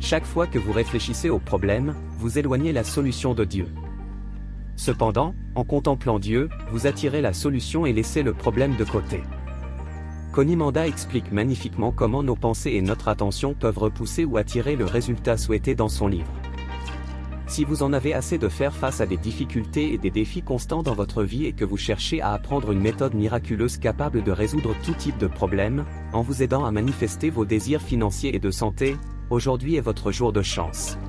Chaque fois que vous réfléchissez au problème, vous éloignez la solution de Dieu. Cependant, en contemplant Dieu, vous attirez la solution et laissez le problème de côté. Conimanda explique magnifiquement comment nos pensées et notre attention peuvent repousser ou attirer le résultat souhaité dans son livre. Si vous en avez assez de faire face à des difficultés et des défis constants dans votre vie et que vous cherchez à apprendre une méthode miraculeuse capable de résoudre tout type de problème, en vous aidant à manifester vos désirs financiers et de santé, aujourd'hui est votre jour de chance.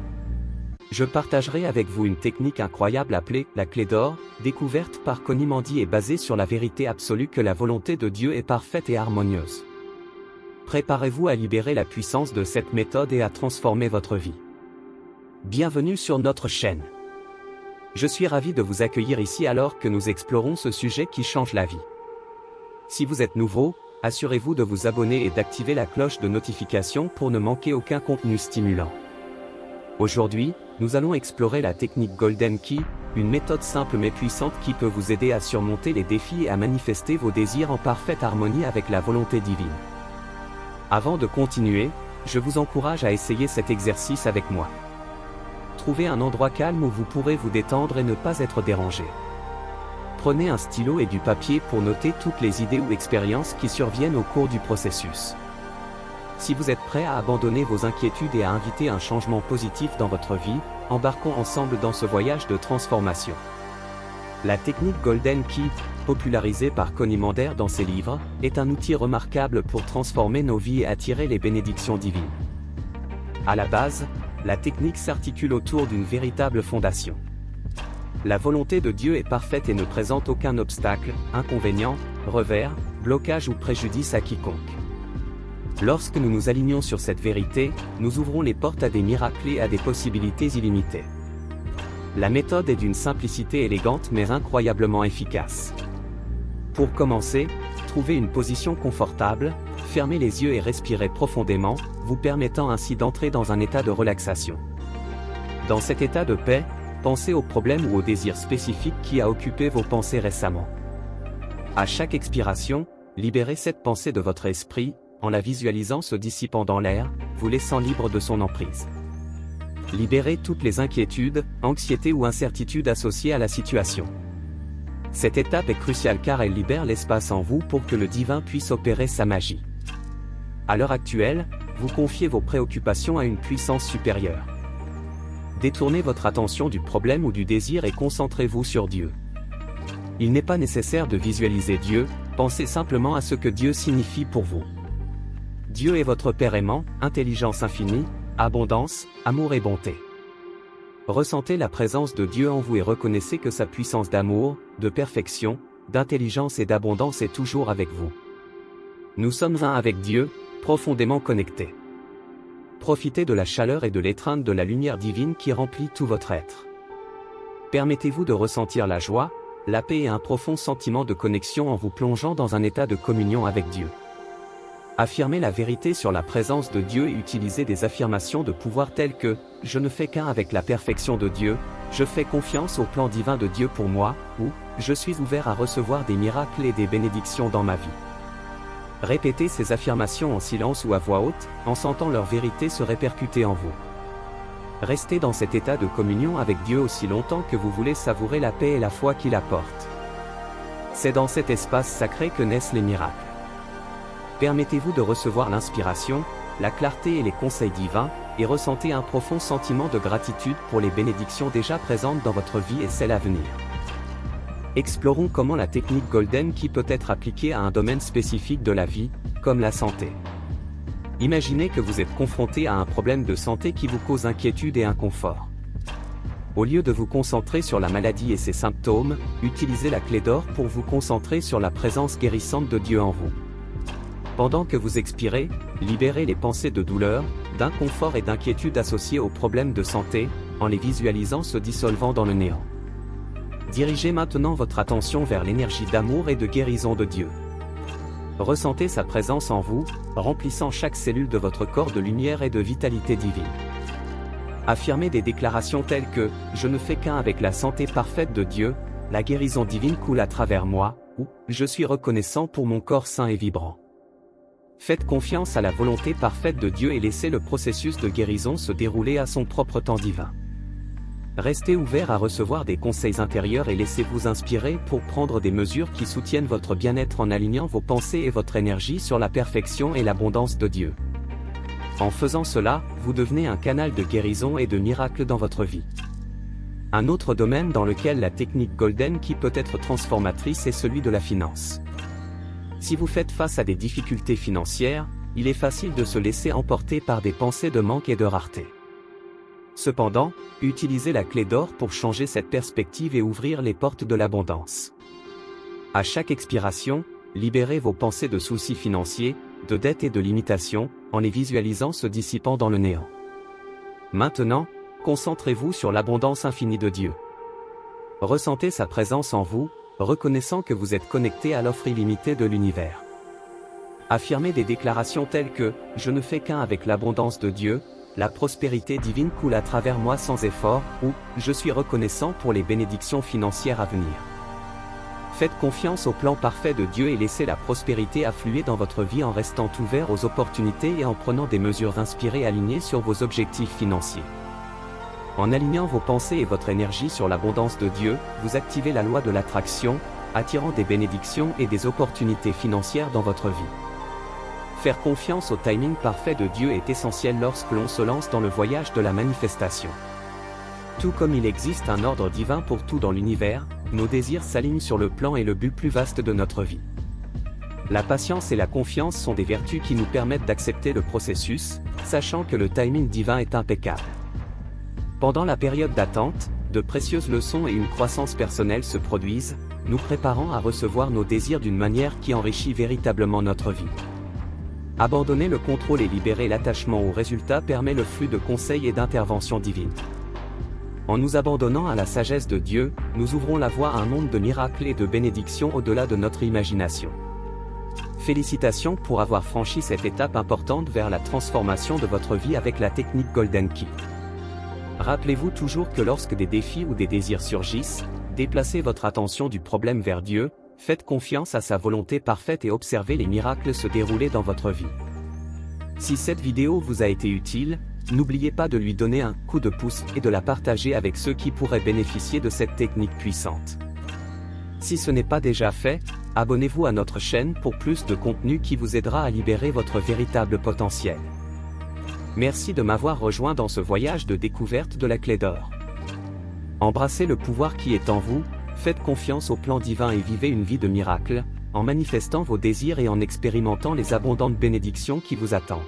Je partagerai avec vous une technique incroyable appelée la clé d'or, découverte par Conimandi et basée sur la vérité absolue que la volonté de Dieu est parfaite et harmonieuse. Préparez-vous à libérer la puissance de cette méthode et à transformer votre vie. Bienvenue sur notre chaîne. Je suis ravi de vous accueillir ici alors que nous explorons ce sujet qui change la vie. Si vous êtes nouveau, assurez-vous de vous abonner et d'activer la cloche de notification pour ne manquer aucun contenu stimulant. Aujourd'hui, nous allons explorer la technique Golden Key, une méthode simple mais puissante qui peut vous aider à surmonter les défis et à manifester vos désirs en parfaite harmonie avec la volonté divine. Avant de continuer, je vous encourage à essayer cet exercice avec moi. Trouvez un endroit calme où vous pourrez vous détendre et ne pas être dérangé. Prenez un stylo et du papier pour noter toutes les idées ou expériences qui surviennent au cours du processus. Si vous êtes prêt à abandonner vos inquiétudes et à inviter un changement positif dans votre vie, embarquons ensemble dans ce voyage de transformation. La technique Golden Key, popularisée par Conimanda dans ses livres, est un outil remarquable pour transformer nos vies et attirer les bénédictions divines. À la base, la technique s'articule autour d'une véritable fondation. La volonté de Dieu est parfaite et ne présente aucun obstacle, inconvénient, revers, blocage ou préjudice à quiconque. Lorsque nous nous alignons sur cette vérité, nous ouvrons les portes à des miracles et à des possibilités illimitées. La méthode est d'une simplicité élégante mais incroyablement efficace. Pour commencer, trouvez une position confortable, fermez les yeux et respirez profondément, vous permettant ainsi d'entrer dans un état de relaxation. Dans cet état de paix, pensez au problème ou au désir spécifique qui a occupé vos pensées récemment. À chaque expiration, libérez cette pensée de votre esprit, en la visualisant se dissipant dans l'air, vous laissant libre de son emprise. Libérez toutes les inquiétudes, anxiétés ou incertitudes associées à la situation. Cette étape est cruciale car elle libère l'espace en vous pour que le divin puisse opérer sa magie. À l'heure actuelle, vous confiez vos préoccupations à une puissance supérieure. Détournez votre attention du problème ou du désir et concentrez-vous sur Dieu. Il n'est pas nécessaire de visualiser Dieu, pensez simplement à ce que Dieu signifie pour vous. Dieu est votre Père aimant, intelligence infinie, abondance, amour et bonté. Ressentez la présence de Dieu en vous et reconnaissez que sa puissance d'amour, de perfection, d'intelligence et d'abondance est toujours avec vous. Nous sommes un avec Dieu, profondément connectés. Profitez de la chaleur et de l'étreinte de la lumière divine qui remplit tout votre être. Permettez-vous de ressentir la joie, la paix et un profond sentiment de connexion en vous plongeant dans un état de communion avec Dieu. Affirmez la vérité sur la présence de Dieu et utilisez des affirmations de pouvoir telles que « Je ne fais qu'un avec la perfection de Dieu »,« Je fais confiance au plan divin de Dieu pour moi » ou « Je suis ouvert à recevoir des miracles et des bénédictions dans ma vie ». Répétez ces affirmations en silence ou à voix haute, en sentant leur vérité se répercuter en vous. Restez dans cet état de communion avec Dieu aussi longtemps que vous voulez savourer la paix et la foi qu'il apporte. C'est dans cet espace sacré que naissent les miracles. Permettez-vous de recevoir l'inspiration, la clarté et les conseils divins, et ressentez un profond sentiment de gratitude pour les bénédictions déjà présentes dans votre vie et celles à venir. Explorons comment la technique Golden Key peut être appliquée à un domaine spécifique de la vie, comme la santé. Imaginez que vous êtes confronté à un problème de santé qui vous cause inquiétude et inconfort. Au lieu de vous concentrer sur la maladie et ses symptômes, utilisez la clé d'or pour vous concentrer sur la présence guérissante de Dieu en vous. Pendant que vous expirez, libérez les pensées de douleur, d'inconfort et d'inquiétude associées aux problèmes de santé, en les visualisant se dissolvant dans le néant. Dirigez maintenant votre attention vers l'énergie d'amour et de guérison de Dieu. Ressentez sa présence en vous, remplissant chaque cellule de votre corps de lumière et de vitalité divine. Affirmez des déclarations telles que « Je ne fais qu'un avec la santé parfaite de Dieu, la guérison divine coule à travers moi » ou « Je suis reconnaissant pour mon corps sain et vibrant ». Faites confiance à la volonté parfaite de Dieu et laissez le processus de guérison se dérouler à son propre temps divin. Restez ouvert à recevoir des conseils intérieurs et laissez-vous inspirer pour prendre des mesures qui soutiennent votre bien-être en alignant vos pensées et votre énergie sur la perfection et l'abondance de Dieu. En faisant cela, vous devenez un canal de guérison et de miracles dans votre vie. Un autre domaine dans lequel la technique Golden Key peut être transformatrice est celui de la finance. Si vous faites face à des difficultés financières, il est facile de se laisser emporter par des pensées de manque et de rareté. Cependant, utilisez la clé d'or pour changer cette perspective et ouvrir les portes de l'abondance. À chaque expiration, libérez vos pensées de soucis financiers, de dettes et de limitations, en les visualisant se dissipant dans le néant. Maintenant, concentrez-vous sur l'abondance infinie de Dieu. Ressentez sa présence en vous, reconnaissant que vous êtes connecté à l'offre illimitée de l'univers. Affirmez des déclarations telles que « Je ne fais qu'un avec l'abondance de Dieu », la prospérité divine coule à travers moi sans effort, ou « Je suis reconnaissant pour les bénédictions financières à venir ». Faites confiance au plan parfait de Dieu et laissez la prospérité affluer dans votre vie en restant ouvert aux opportunités et en prenant des mesures inspirées alignées sur vos objectifs financiers. En alignant vos pensées et votre énergie sur l'abondance de Dieu, vous activez la loi de l'attraction, attirant des bénédictions et des opportunités financières dans votre vie. Faire confiance au timing parfait de Dieu est essentiel lorsque l'on se lance dans le voyage de la manifestation. Tout comme il existe un ordre divin pour tout dans l'univers, nos désirs s'alignent sur le plan et le but plus vaste de notre vie. La patience et la confiance sont des vertus qui nous permettent d'accepter le processus, sachant que le timing divin est impeccable. Pendant la période d'attente, de précieuses leçons et une croissance personnelle se produisent, nous préparant à recevoir nos désirs d'une manière qui enrichit véritablement notre vie. Abandonner le contrôle et libérer l'attachement au résultat permet le flux de conseils et d'interventions divines. En nous abandonnant à la sagesse de Dieu, nous ouvrons la voie à un monde de miracles et de bénédictions au-delà de notre imagination. Félicitations pour avoir franchi cette étape importante vers la transformation de votre vie avec la technique Golden Key. Rappelez-vous toujours que lorsque des défis ou des désirs surgissent, déplacez votre attention du problème vers Dieu, faites confiance à sa volonté parfaite et observez les miracles se dérouler dans votre vie. Si cette vidéo vous a été utile, n'oubliez pas de lui donner un coup de pouce et de la partager avec ceux qui pourraient bénéficier de cette technique puissante. Si ce n'est pas déjà fait, abonnez-vous à notre chaîne pour plus de contenu qui vous aidera à libérer votre véritable potentiel. Merci de m'avoir rejoint dans ce voyage de découverte de la clé d'or. Embrassez le pouvoir qui est en vous, faites confiance au plan divin et vivez une vie de miracle, en manifestant vos désirs et en expérimentant les abondantes bénédictions qui vous attendent.